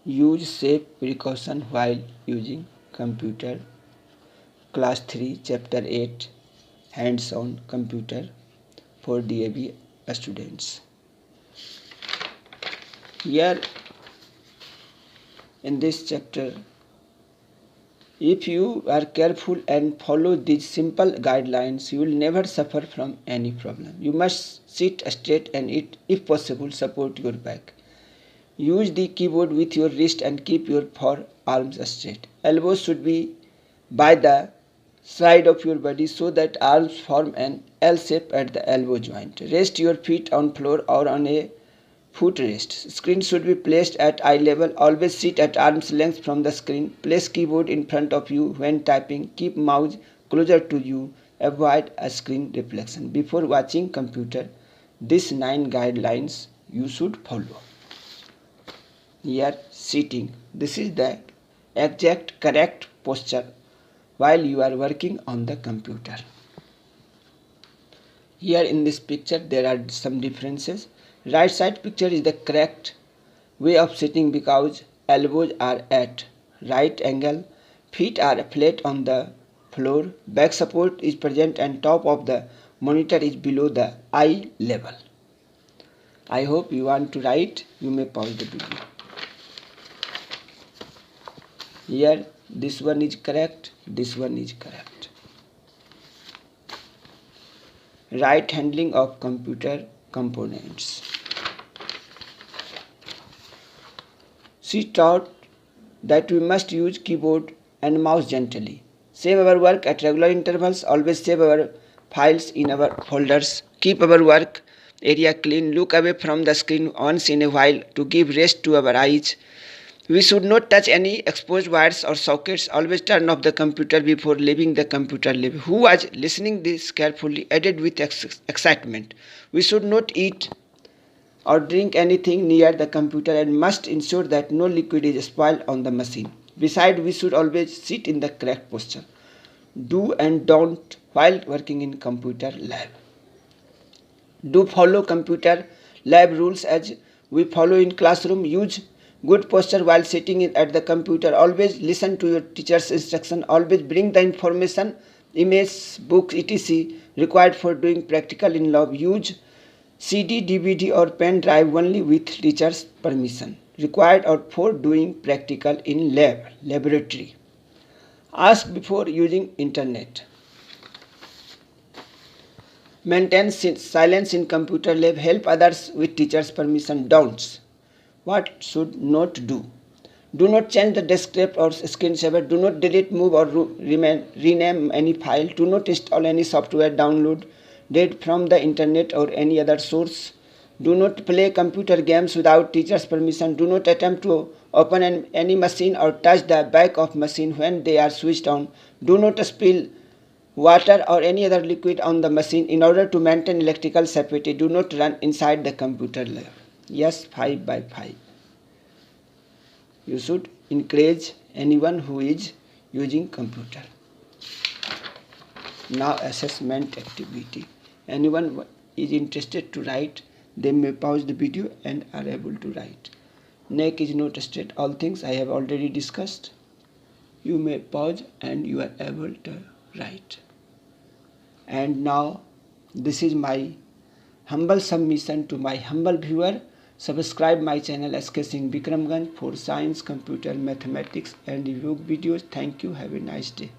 Use safe precaution while using computer. Class 3 Chapter 8 Hands-on Computer for DAV Students. Here in this chapter, if you are careful and follow these simple guidelines, you will never suffer from any problem. You must sit straight and if possible, support your back. Use the keyboard with your wrist and keep your forearms straight. Elbows should be by the side of your body so that arms form an L shape at the elbow joint. Rest your feet on floor or on a footrest. Screen should be placed at eye level. Always sit at arm's length from the screen. Place keyboard in front of you when typing. Keep mouse closer to you. Avoid a screen reflection. Before watching computer, these 9 guidelines you should follow. Here, sitting. This is the exact correct posture while you are working on the computer. Here in this picture there are some differences. Right side picture is the correct way of sitting because elbows are at right angle, feet are flat on the floor, back support is present and top of the monitor is below the eye level. I hope you want to write. You may pause the video. Here this one is correct, this one is correct. Right handling of computer components. She taught that we must use keyboard and mouse gently. Save our work at regular intervals. Always save our files in our folders. Keep our work area clean. Look away from the screen once in a while to give rest to our eyes. We should not touch any exposed wires or sockets. Always turn off the computer before leaving the computer lab. Who was listening this carefully added with excitement. We should not eat or drink anything near the computer and must ensure that no liquid is spoiled on the machine. Besides, we should always sit in the correct posture. Do and don't while working in computer lab. Do follow computer lab rules as we follow in classroom. Use good posture while sitting at the computer. Always listen to your teacher's instruction. Always bring the information, emails, books, etc. required for doing practical in lab. Use CD, DVD or pen drive only with teacher's permission. Required or for doing practical in laboratory. Ask before using internet. Maintain silence in computer lab. Help others with teacher's permission. Don'ts. What should not do? Do not change the desktop or screensaver. Do not delete, move or rename any file. Do not install any software download from the internet or any other source. Do not play computer games without teacher's permission. Do not attempt to open any machine or touch the back of machine when they are switched on. Do not spill water or any other liquid on the machine. In order to maintain electrical safety, do not run inside the computer lab. Yes, 5 by 5. You should encourage anyone who is using computer. Now assessment activity. Anyone is interested to write, they may pause the video and are able to write. Neck is not straight. All things I have already discussed. You may pause and you are able to write. And now this is my humble submission to my humble viewer. Subscribe my channel SK Singh Bikramganj for science, computer, mathematics and yoga videos. Thank you. Have a nice day.